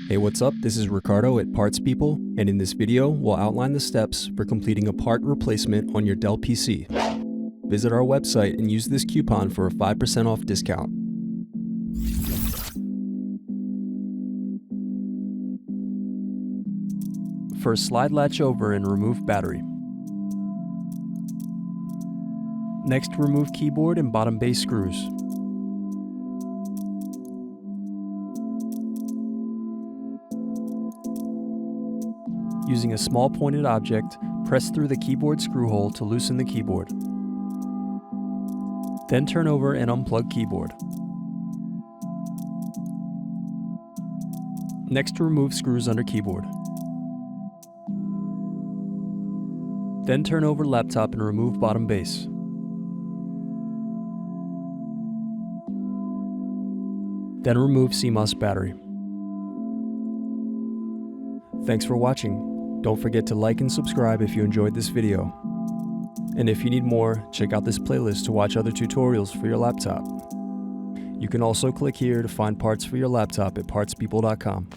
Hey, what's up? This is Ricardo at Parts People, and in this video, we'll outline the steps for completing a part replacement on your Dell PC. Visit our website and use this coupon for a 5% off discount. First, slide latch over and remove battery. Next, remove keyboard and bottom base screws. Using a small pointed object, press through the keyboard screw hole to loosen the keyboard. Then turn over and unplug keyboard. Next, remove screws under keyboard. Then turn over laptop and remove bottom base. Then remove CMOS battery. Thanks for watching. Don't forget to like and subscribe if you enjoyed this video. And if you need more, check out this playlist to watch other tutorials for your laptop. You can also click here to find parts for your laptop at partspeople.com.